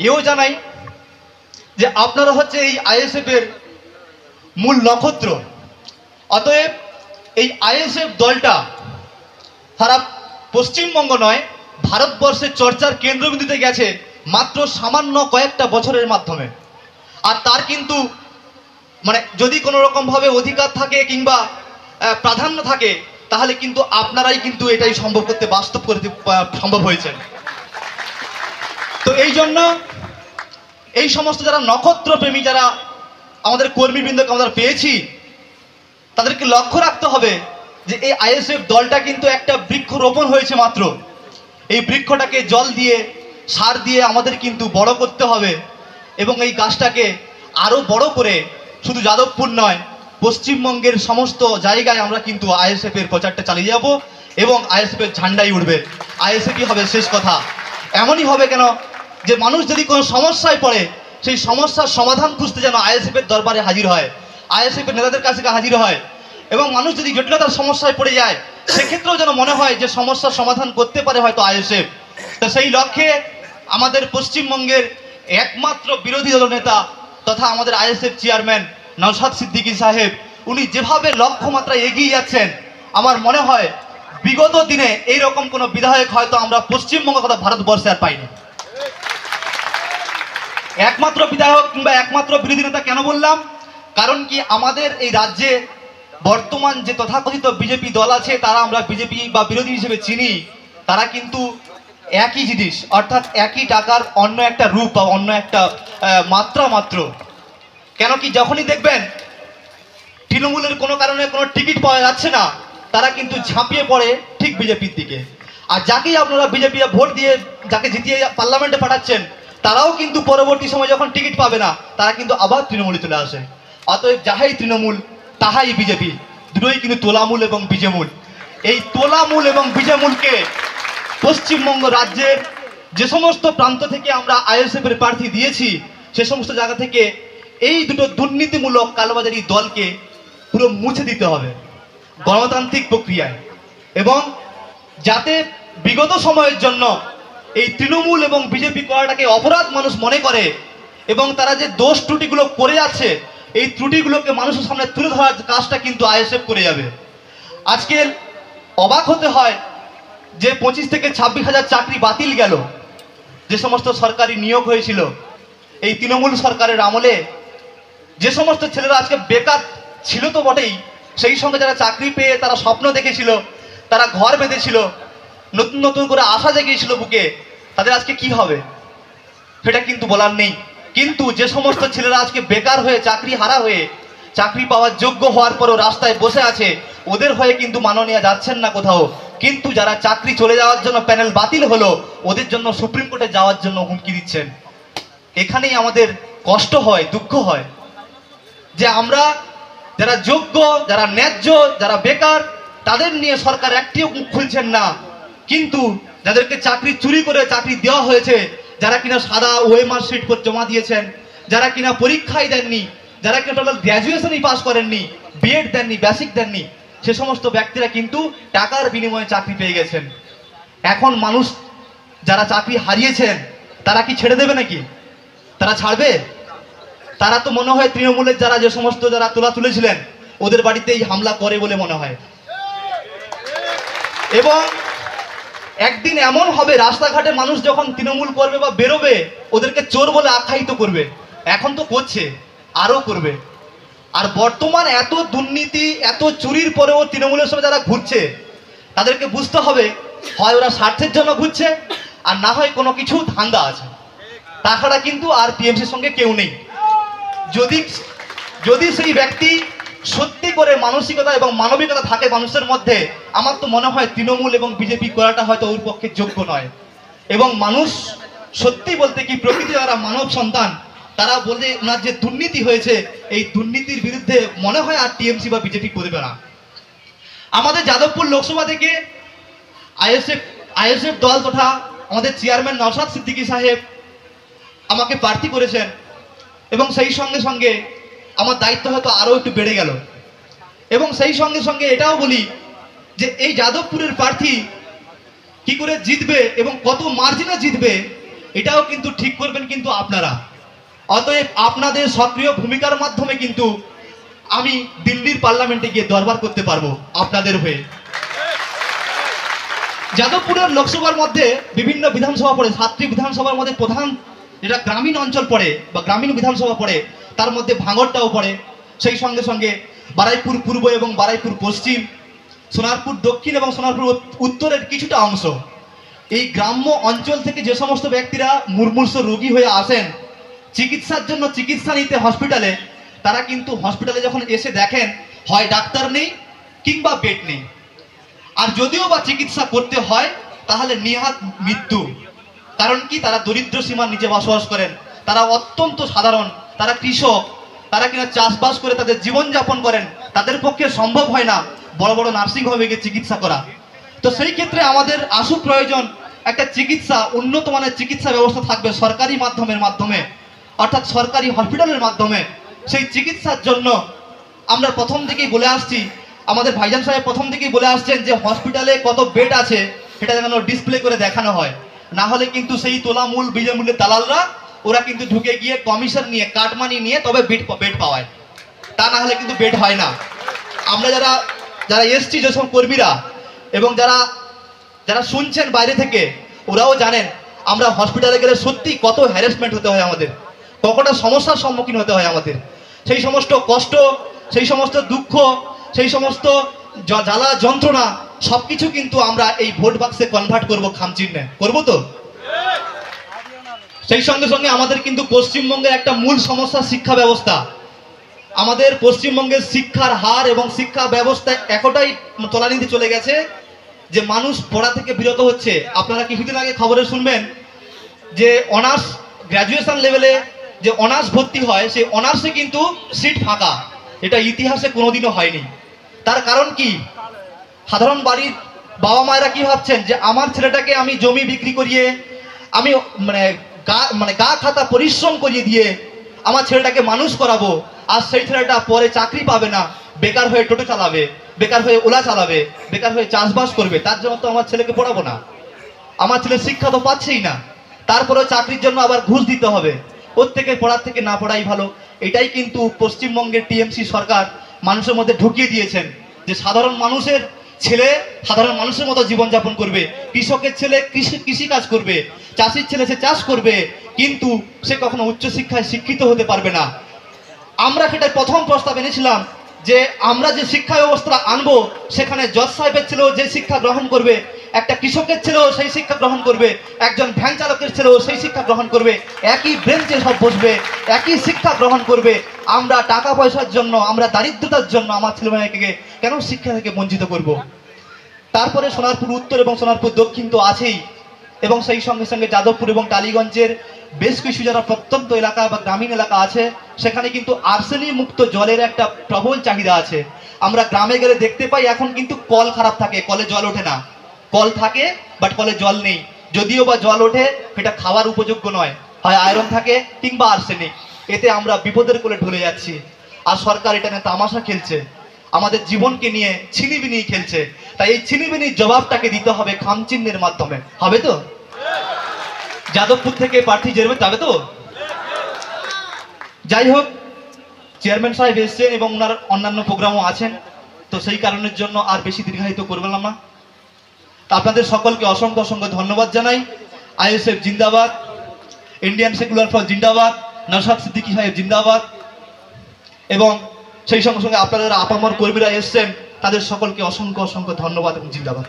এও জানাই যে আপনারা হচ্ছে এই আইএসএফ এর মূল নক্ষত্র। অতএব এই আইএসএফ দলটা সারা পশ্চিমবঙ্গ নয়, ভারতবর্ষের চর্চার কেন্দ্রবিন্দুতে গেছে মাত্র সামান্য কয়েকটা বছরের মাধ্যমে। আর তার কিন্তু মানে যদি কোনো রকমভাবে অধিকার থাকে কিংবা প্রাধান্য থাকে, তাহলে কিন্তু আপনারাই কিন্তু এটাই সম্ভব করতে, বাস্তব করতে সম্ভব হয়েছে। তো এই জন্য এই সমস্ত যারা নক্ষত্র প্রেমী, যারা আমাদের কর্মীবৃন্দকে আমরা পেয়েছি, তাদেরকে লক্ষ্য রাখতে হবে যে এই আইএসএফ দলটা কিন্তু একটা বৃক্ষ রোপণ হয়েছে মাত্র। এই বৃক্ষটাকে জল দিয়ে, সার দিয়ে আমাদের কিন্তু বড় করতে হবে এবং এই গাছটাকে আরও বড় করে শুধু যাদবপুর নয়, পশ্চিমবঙ্গের সমস্ত জায়গায় আমরা কিন্তু আইএসএফ এর প্রচারটা চালিয়ে যাব এবং আইএসএফ এর ঝান্ডাই উঠবে। আইএসএফই হবে শেষ কথা। এমনই হবে কেন যে মানুষ যদি কোনো সমস্যায় পড়ে, সেই সমস্যার সমাধান খুঁজতে যেন আইএসএফ এর দরবারে হাজির হয়, আইএসএফ এর নেতাদের কাছে হাজির হয়। এবং মানুষ যদি জটিলতার সমস্যায় পড়ে যায়, সেক্ষেত্রেও যেন মনে হয় যে সমস্যার সমাধান করতে পারে হয়তো আইএসএফ। তো সেই লক্ষ্যে আমাদের পশ্চিমবঙ্গের একমাত্র বিরোধী দল নেতা তথা আমাদের আইএসএফ চেয়ারম্যান নওশাদ সিদ্দিকী সাহেব, উনি যেভাবে লক্ষ্যমাত্রায় এগিয়ে যাচ্ছেন, আমার মনে হয় বিগত দিনে এইরকম কোনো বিধায়ক হয়তো আমরা পশ্চিমবঙ্গ তথা ভারতবর্ষে আর পাইনি। একমাত্র বিধায়ক কিংবা একমাত্র বিরোধী নেতা কেন বললাম? কারণ কি আমাদের এই রাজ্যে বর্তমান যে তথাকথিত বিজেপি দল আছে, তারা আমরা বিজেপি বা বিরোধী হিসেবে চিনি, তারা কিন্তু একই জিনিস, অর্থাৎ একই টাকার অন্য একটা রূপ বা অন্য একটা মাত্রা মাত্র। কেন কি যখনই দেখবেন তৃণমূলের কোনো কারণে কোনো টিকিট পাওয়া যাচ্ছে না, তারা কিন্তু ঝাঁপিয়ে পড়ে ঠিক বিজেপির দিকে। আর যাকেই আপনারা বিজেপি ভোট দিয়ে যাকে জিতিয়ে পার্লামেন্টে পাঠাচ্ছেন, তারাও কিন্তু পরবর্তী সময় যখন টিকিট পাবে না, তারা কিন্তু আবার তৃণমূলে চলে আসে। অতএব যাহাই তৃণমূল তাহাই বিজেপি, দুটোই কিন্তু তোলামূল এবং বীজমূল। এই তোলামূল এবং বীজমূলকে পশ্চিমবঙ্গ রাজ্যের যে সমস্ত প্রান্ত থেকে আমরা আইএসএফ এর প্রার্থী দিয়েছি, সে সমস্ত জায়গা থেকে এই দুটো দুর্নীতিমূলক কালোবাজারি দলকে পুরো মুছে দিতে হবে গণতান্ত্রিক প্রক্রিয়ায়। এবং যাতে বিগত সময়ের জন্য এই তৃণমূল এবং বিজেপি করাটাকে অপরাধ মানুষ মনে করে এবং তারা যে দোষ ত্রুটিগুলো করে যাচ্ছে, এই ত্রুটিগুলোকে মানুষের সামনে তুলে ধরার কাজটা কিন্তু আইএসএফ করে যাবে। আজকে অবাক হতে হয় যে 25 থেকে 26,000 চাকরি বাতিল গেল, যে সমস্ত সরকারি নিয়োগ হয়েছিল এই তৃণমূল সরকারের আমলে। যে সমস্ত ছেলেরা আজকে বেকার ছিল তো বটেই, সেই সঙ্গে যারা চাকরি পেয়ে তারা স্বপ্ন দেখেছিল, তারা ঘর বেঁধেছিল, নতুন নতুন করে আশা জেগিয়েছিল বুকে, তাদের আজকে কি হবে সেটা কিন্তু বলার নেই। কিন্তু যে সমস্ত ছেলেরা আজকে বেকার হয়ে, চাকরি হারা হয়ে, চাকরি পাওয়ার যোগ্য হওয়ার পরও রাস্তায় বসে আছে, ওদের হয়ে কিন্তু মাননীয় যাচ্ছেন না কোথাও। কিন্তু যারা চাকরি চলে যাওয়ার জন্য প্যানেল বাতিল হলো, ওদের জন্য সুপ্রিম কোর্টে যাওয়ার জন্য হুমকি দিচ্ছেন। এখানেই আমাদের কষ্ট হয়, দুঃখ হয় যে আমরা যারা যোগ্য, যারা ন্যায্য, যারা বেকার, তাদের নিয়ে সরকার একটিও মুখ খুলছেন না। কিন্তু যাদেরকে চাকরি চুরি করে চাকরি দেওয়া হয়েছে, যারা কিনা সাদা ওএমআর শিট করে জমা দিয়েছেন, যারা কিনা পরীক্ষাই দেননি, যারা কিনা টোটাল গ্র্যাজুয়েশনই পাস করেননি, বিএড দেননি, বেসিক দেননি, সে সমস্ত ব্যক্তিরা কিন্তু টাকার বিনিময়ে চাকরি পেয়ে গেছেন। এখন মানুষ যারা চাকরি হারিয়েছেন, তারা কি ছেড়ে দেবে নাকি? তারা ছাড়বে? তারা তো মনে হয় তৃণমূলের যারা যে সমস্ত যারা তোলা তুলেছিলেন, ওদের বাড়িতেই হামলা করে বলে মনে হয়। এবং একদিন এমন হবে রাস্তাঘাটে মানুষ যখন তৃণমূল করবে বা বেরোবে, ওদেরকে চোর বলে আখ্যায়িত করবে। এখন তো করছে, আরও করবে। আর বর্তমান এত দুর্নীতি, এত চুরির পরেও তৃণমূলের সঙ্গে যারা ঘুরছে, তাদেরকে বুঝতে হবে হয় ওরা স্বার্থের জন্য ঘুরছে, আর না হয় কোনো কিছু ধান্দা আছে। তাছাড়া কিন্তু আর টিএমসির সঙ্গে কেউ নেই। যদি সেই ব্যক্তি সত্যি করে মানসিকতা এবং মানবিকতা থাকে মানুষের মধ্যে, আমার তো মনে হয় তৃণমূল এবং বিজেপি করাটা হয়তো ওর পক্ষে যোগ্য নয়। এবং মানুষ সত্যি বলতে কি, প্রকৃতি যারা মানব সন্তান, তারা বলে ওনার যে দুর্নীতি হয়েছে, এই দুর্নীতির বিরুদ্ধে মনে হয় আর টিএমসি বা বিজেপি করবে না। আমাদের যাদবপুর লোকসভা থেকে আইএসএফ দল তথা আমাদের চেয়ারম্যান নওশাদ সিদ্দিকী সাহেব আমাকে প্রার্থী করেছেন এবং সেই সঙ্গে সঙ্গে আমার দায়িত্ব হয়তো আরও একটু বেড়ে গেল। এবং সেই সঙ্গে সঙ্গে এটাও বলি যে এই যাদবপুরের প্রার্থী কি করে জিতবে এবং কত মার্জিনে জিতবে, এটাও কিন্তু ঠিক করবেন কিন্তু আপনারা। অতএব আপনাদের সক্রিয় ভূমিকার মাধ্যমে কিন্তু আমি দিল্লির পার্লামেন্টে গিয়ে দরবার করতে পারবো আপনাদের হয়ে। যাদবপুরের লোকসভার মধ্যে বিভিন্ন বিধানসভা পড়ে, 7টি বিধানসভার মধ্যে প্রধান যেটা গ্রামীণ অঞ্চল পড়ে বা গ্রামীণ বিধানসভা পড়ে, তার মধ্যে ভাঙড়টাও পড়ে। সেই সঙ্গে সঙ্গে বারাইপুর পূর্ব এবং বারাইপুর পশ্চিম, সোনারপুর দক্ষিণ এবং সোনারপুর উত্তরের কিছুটা অংশ। এই গ্রাম্য অঞ্চল থেকে যে সমস্ত ব্যক্তিরা মুমূর্ষ রোগী হয়ে আসেন চিকিৎসার জন্য চিকিৎসা নিতে হসপিটালে, তারা কিন্তু হসপিটালে যখন এসে দেখেন হয় ডাক্তার নেই কিংবা বেড নেই, আর যদিও বা চিকিৎসা করতে হয় তাহলে নিহাত মৃত্যু। কারণ কি, তারা দরিদ্র সীমার নিচে বসবাস করেন, তারা অত্যন্ত সাধারণ, তারা কৃষক, তারা কিনা চাষবাস করে তাদের জীবনযাপন করেন, তাদের পক্ষে সম্ভব হয় না বড় বড় নার্সিংহোমে গিয়ে চিকিৎসা করা। তো সেই ক্ষেত্রে আমাদের আশু প্রয়োজন একটা চিকিৎসা, উন্নত মানের চিকিৎসা ব্যবস্থা থাকবে সরকারি মাধ্যমে, অর্থাৎ সরকারি হসপিটালের মাধ্যমে। সেই চিকিৎসার জন্য আমরা প্রথম থেকেই বলে আসছি, আমাদের ভাইজান সাহেব প্রথম থেকেই বলে আসছেন যে হসপিটালে কত বেড আছে সেটা যেন ডিসপ্লে করে দেখানো হয়, না হলে কিন্তু সেই তোলামূল বিনামূল্যের দালালরা ওরা কিন্তু ঢুকে গিয়ে কমিশন নিয়ে কাটমানি নিয়ে তবে বেড পাওয়ায়, তা না হলে কিন্তু বেড হয় না। আমরা যারা এসছি যেসব কর্মীরা এবং যারা শুনছেন বাইরে থেকে, ওরাও জানেন আমরা হসপিটালে গেলে সত্যি কত হ্যারাসমেন্ট হতে হয় আমাদের, কতটা সমস্যার সম্মুখীন হতে হয় আমাদের। সেই সমস্ত কষ্ট, সেই সমস্ত দুঃখ, সেই সমস্ত জ্বালা যন্ত্রণা সবকিছু কিন্তু আমরা এই ভোট বাক্সে কনভার্ট করবো, খামচিহ্নে করবো তো। সেই সঙ্গে সঙ্গে আমাদের কিন্তু পশ্চিমবঙ্গের একটা মূল সমস্যা শিক্ষা ব্যবস্থা। আমাদের পশ্চিমবঙ্গের শিক্ষার হার এবং শিক্ষা ব্যবস্থা এতটাই তলানিতে চলে গেছে যে মানুষ পড়া থেকে বিরত হচ্ছে। আপনারা কিছুদিন আগে খবরে শুনবেন যে অনার্স গ্র্যাজুয়েশন লেভেলে যে অনার্স ভর্তি হয়, সেই অনার্সে কিন্তু সিট ফাঁকা, এটা ইতিহাসে কোনোদিনও হয়নি। তার কারণ কি, সাধারণ বাড়ির বাবা মায়েরা কি ভাবছেন যে আমার ছেলেটাকে আমি জমি বিক্রি করিয়ে, আমি গা খাতা পরিশ্রম করিয়ে দিয়ে আমার ছেলেটাকে মানুষ করাবো, আর সেই ছেলেটা পরে চাকরি পাবে না, বেকার হয়ে টোটো চালাবে, বেকার হয়ে ওলা চালাবে, বেকার হয়ে চাষবাস করবে, তার জন্য তো আমার ছেলেকে পড়াবো না। আমার ছেলে শিক্ষা তো পাচ্ছেই না, তারপরেও চাকরির জন্য আবার ঘুষ দিতে হবে, ওর থেকে পড়ার থেকে না পড়াই ভালো। এটাই কিন্তু পশ্চিমবঙ্গের টিএমসি সরকার মানুষের মধ্যে ঢুকিয়ে দিয়েছেন যে সাধারণ মানুষের ছেলে সাধারণ মানুষের মতো জীবনযাপন করবে, কৃষকের ছেলে কৃষিকাজ করবে, চাষির ছেলে সে চাষ করবে, কিন্তু সে কখনো উচ্চশিক্ষায় শিক্ষিত হতে পারবে না। আমরা সেটা প্রথম প্রস্তাব এনেছিলাম যে আমরা যে শিক্ষা ব্যবস্থা আনবো সেখানে জজ সাহেবের ছেলেও যে শিক্ষা গ্রহণ করবে, একটা কৃষকের ছেলেও সেই শিক্ষা গ্রহণ করবে, একজন ভ্যান চালকের ছেলেও সেই শিক্ষা গ্রহণ করবে, একই বেঞ্চে সব বসবে, একই শিক্ষা গ্রহণ করবে। আমরা টাকা পয়সার জন্য, আমরা দারিদ্রতার জন্য আমার ছেলেমেয়েকে কেন শিক্ষা থেকে বঞ্চিত করব? তারপরে সোনারপুর উত্তর এবং সোনারপুর দক্ষিণ তো আছেই, এবং সেই সঙ্গে সঙ্গে যাদবপুর এবং টালিগঞ্জের বেশ কিছু যারা প্রত্যন্ত এলাকা বা গ্রামীণ এলাকা আছে সেখানে কিন্তু আর্সেনিক মুক্ত জলের একটা প্রবল চাহিদা আছে। আমরা গ্রামে গেলে দেখতে পাই এখন কিন্তু কল খারাপ থাকে, কলে জল ওঠে না, কল থাকে বাট কলে জল নেই, যদিও বা জল ওঠে সেটা খাওয়ার উপযোগ্য নয়, হয় আয়রন থাকে কিংবা আর্সেনিক। এতে আমরা বিপদের কোলে ঢলে যাচ্ছি, আর সরকার এটা নিয়ে তামাশা খেলছে, আমাদের জীবনকে নিয়ে ছিনিবিনি খেলছে। তাই এই ছিনিবিনির জবাবটাকে দিতে হবে খামচিহ্নের মাধ্যমে, হবে তো? যাদবপুর থেকে প্রার্থী যাবে তো? যাই হোক, চেয়ারম্যান সাহেব এসছেন এবং ওনার অন্যান্য প্রোগ্রামও আছেন, তো সেই কারণের জন্য আর বেশি দীর্ঘায়িত করবেন না। আপনাদের সকলকে অসংখ্য অসংখ্য ধন্যবাদ জানাই। আইএসএফ জিন্দাবাদ, ইন্ডিয়ান সেকুলার ফ্রন্ট জিন্দাবাদ, নওশাদ সিদ্দিকী সাহেব জিন্দাবাদ, এবং সেই সঙ্গে সঙ্গে আপনারা আপামর কর্মীরা এসছেন তাদের সকলকে অসংখ্য অসংখ্য ধন্যবাদ এবং জিন্দাবাদ।